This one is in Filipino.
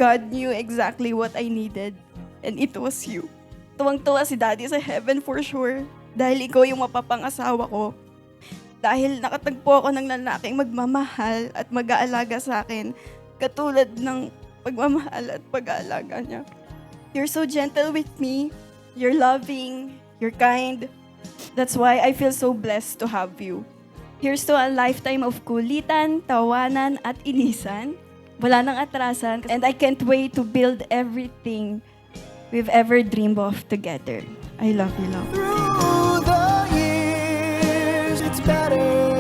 God knew exactly what I needed, and it was you. Tuwang-tuwa si Daddy sa heaven for sure, dahil ikaw yung mapapangasawa ko. Dahil nakatagpo ako ng lalaking magmamahal at mag-aalaga sa akin, katulad ng pagmamahal at pag-aalaga niya. You're so gentle with me, you're loving, you're kind. That's why I feel so blessed to have you. Here's to a lifetime of kulitan, tawanan, at inisan. Wala nang atrasan, and I can't wait to build everything we've ever dreamed of together. I love you, love. Through the years, it's better